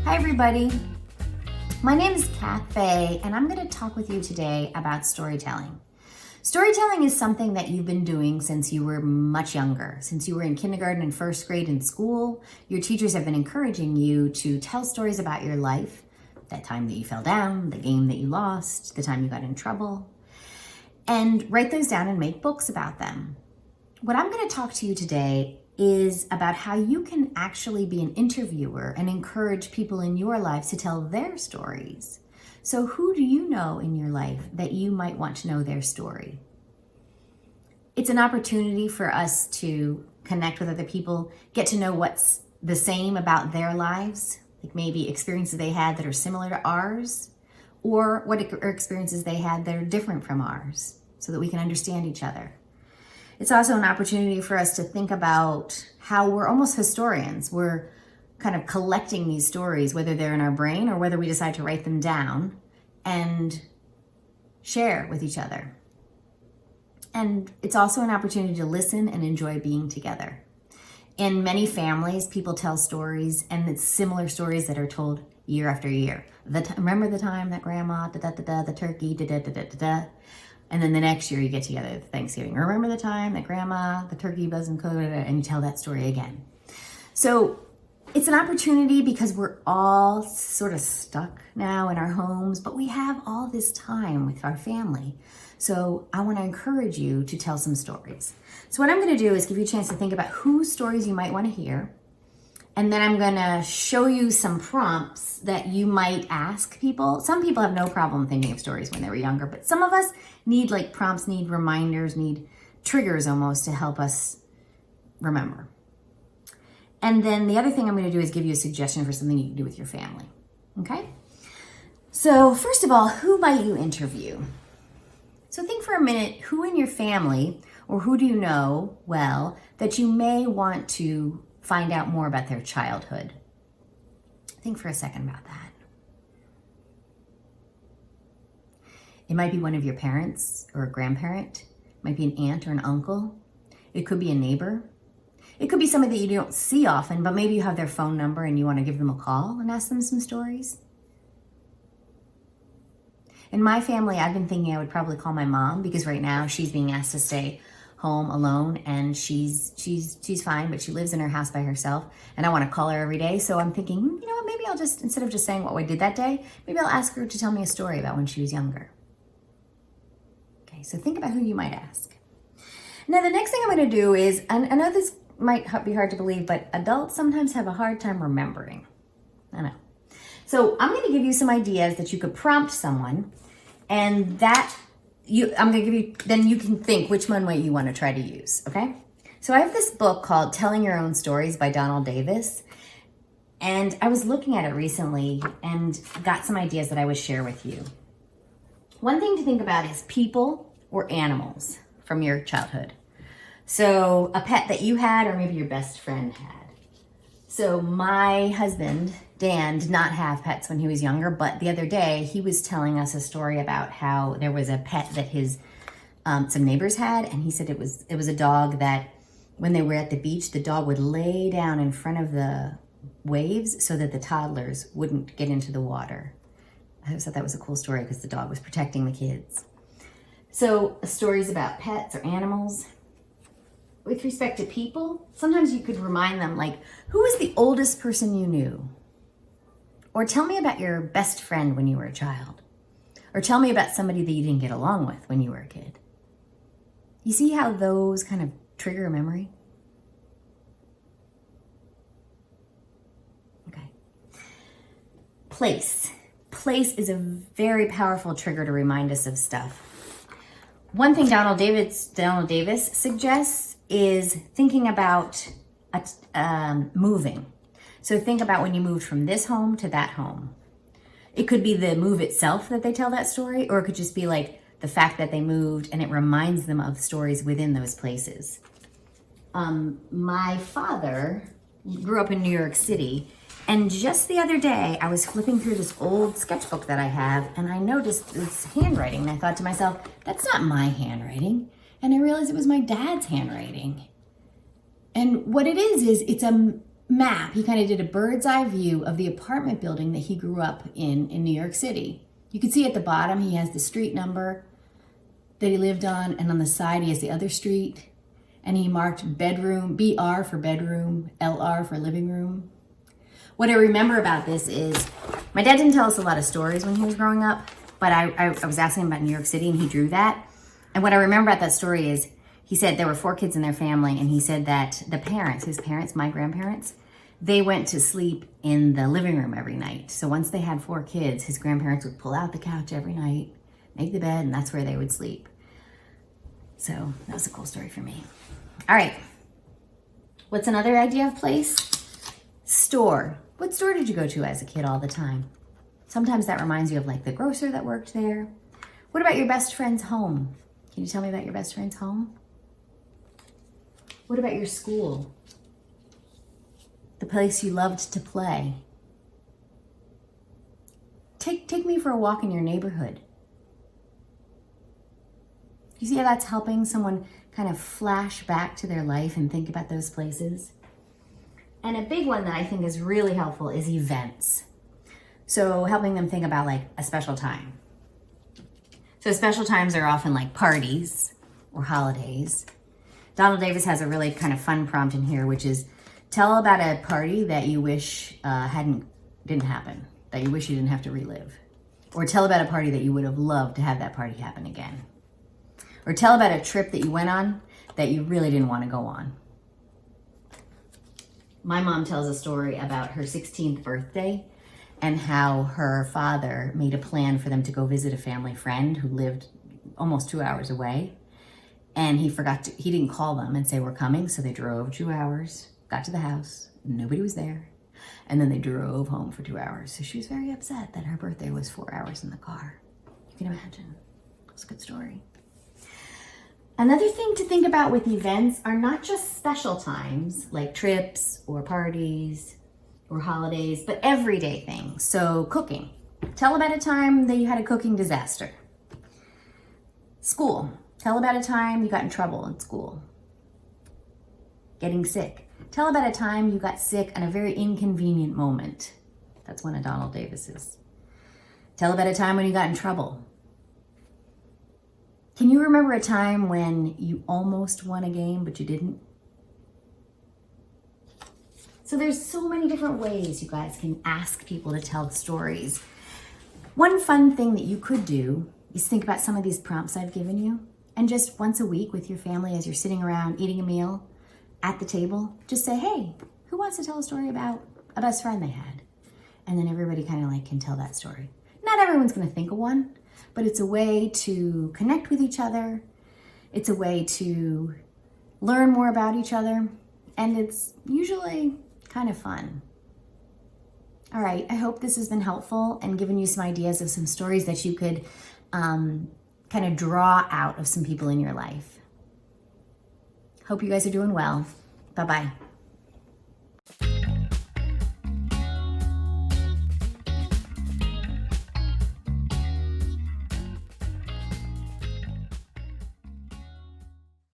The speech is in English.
Hi everybody, my name is Kath Fay and I'm going to talk with you today about storytelling. Storytelling is something that you've been doing since you were much younger. Since you were in kindergarten and first grade in school, your teachers have been encouraging you to tell stories about your life, that time that you fell down, the game that you lost, the time you got in trouble, and write those down and make books about them. What I'm going to talk to you today is about how you can actually be an interviewer and encourage people in your lives to tell their stories. So who do you know in your life that you might want to know their story? It's an opportunity for us to connect with other people, get to know what's the same about their lives, like maybe experiences they had that are similar to ours, or what experiences they had that are different from ours, so that we can understand each other. It's also an opportunity for us to think about how we're almost historians. We're kind of collecting these stories, whether they're in our brain or whether we decide to write them down and share with each other. And it's also an opportunity to listen and enjoy being together. In many families, people tell stories, and it's similar stories that are told year after year. Remember the time that grandma, the turkey, and then the next year you get together at Thanksgiving. Remember the time that grandma, the turkey wasn't cooked, and you tell that story again. So it's an opportunity because we're all sort of stuck now in our homes, but we have all this time with our family. So I want to encourage you to tell some stories. So what I'm going to do is give you a chance to think about whose stories you might want to hear. And then I'm going to show you some prompts that you might ask people. Some people have no problem thinking of stories when they were younger, but some of us need like prompts, need reminders, need triggers almost to help us remember. And then the other thing I'm going to do is give you a suggestion for something you can do with your family. Okay? So first of all, who might you interview? So think for a minute, who in your family or who do you know well that you may want to find out more about their childhood? Think for a second about that. It might be one of your parents or a grandparent. It might be an aunt or an uncle. It could be a neighbor. It could be somebody that you don't see often, but maybe you have their phone number and you want to give them a call and ask them some stories. In my family, I've been thinking I would probably call my mom because right now she's being asked to stay home alone and she's fine, but she lives in her house by herself and I want to call her every day. So I'm thinking, you know what, maybe I'll just, instead of just saying what I did that day, maybe I'll ask her to tell me a story about when she was younger. Okay, so think about who you might ask. Now the next thing I'm going to do is, and I know this might be hard to believe, but adults sometimes have a hard time remembering. I know. So I'm going to give you some ideas that you could prompt someone, and that I'm going to give you, then you can think which one way you want to try to use, okay? So I have this book called Telling Your Own Stories by Donald Davis, and I was looking at it recently and got some ideas that I would share with you. One thing to think about is people or animals from your childhood. So a pet that you had or maybe your best friend had. So my husband, Dan, did not have pets when he was younger, but the other day he was telling us a story about how there was a pet that his some neighbors had, and he said it was a dog that when they were at the beach, the dog would lay down in front of the waves so that the toddlers wouldn't get into the water. I just thought that was a cool story because the dog was protecting the kids. So stories about pets or animals. With respect to people, sometimes you could remind them, like, who was the oldest person you knew? Or tell me about your best friend when you were a child. Or tell me about somebody that you didn't get along with when you were a kid. You see how those kind of trigger a memory? Okay. Place. Place is a very powerful trigger to remind us of stuff. One thing Donald Davis suggests is thinking about moving. So think about when you moved from this home to that home. It could be the move itself that they tell that story, or it could just be like the fact that they moved and it reminds them of stories within those places. My father grew up in New York City, and just the other day I was flipping through this old sketchbook that I have and I noticed this handwriting and I thought to myself, that's not my handwriting. And I realized it was my dad's handwriting. And what it is it's a map, he kind of did a bird's eye view of the apartment building that he grew up in New York City. You can see at the bottom, he has the street number that he lived on, and on the side, he has the other street. And he marked bedroom, BR for bedroom, LR for living room. What I remember about this is, my dad didn't tell us a lot of stories when he was growing up, but I was asking him about New York City, and he drew that. And what I remember about that story is, he said there were 4 kids in their family, and he said that the parents, his parents, my grandparents, they went to sleep in the living room every night. So once they had 4 kids, his grandparents would pull out the couch every night, make the bed, and that's where they would sleep. So that was a cool story for me. All right. What's another idea of place? Store. What store did you go to as a kid all the time? Sometimes that reminds you of like the grocer that worked there. What about your best friend's home? Can you tell me about your best friend's home? What about your school? The place you loved to play? Take me for a walk in your neighborhood. You see how that's helping someone kind of flash back to their life and think about those places? And a big one that I think is really helpful is events. So helping them think about like a special time. So special times are often like parties or holidays. Donald Davis has a really kind of fun prompt in here, which is tell about a party that you wish didn't happen, that you wish you didn't have to relive. Or tell about a party that you would have loved to have that party happen again. Or tell about a trip that you went on that you really didn't want to go on. My mom tells a story about her 16th birthday and how her father made a plan for them to go visit a family friend who lived almost 2 hours away. And he didn't call them and say, we're coming. So they drove 2 hours, got to the house, nobody was there. And then they drove home for 2 hours. So she was very upset that her birthday was 4 hours in the car. You can imagine. It's a good story. Another thing to think about with events are not just special times like trips or parties or holidays, but everyday things. So cooking. Tell about a time that you had a cooking disaster. School. Tell about a time you got in trouble in school. Getting sick. Tell about a time you got sick on a very inconvenient moment. That's one of Donald Davis's. Tell about a time when you got in trouble. Can you remember a time when you almost won a game, but you didn't? So there's so many different ways you guys can ask people to tell stories. One fun thing that you could do is think about some of these prompts I've given you, and just once a week with your family as you're sitting around eating a meal at the table, just say, hey, who wants to tell a story about a best friend they had? And then everybody kind of like can tell that story. Not everyone's going to think of one, but it's a way to connect with each other. It's a way to learn more about each other. And it's usually kind of fun. All right, I hope this has been helpful and given you some ideas of some stories that you could kind of draw out of some people in your life. Hope you guys are doing well. Bye-bye.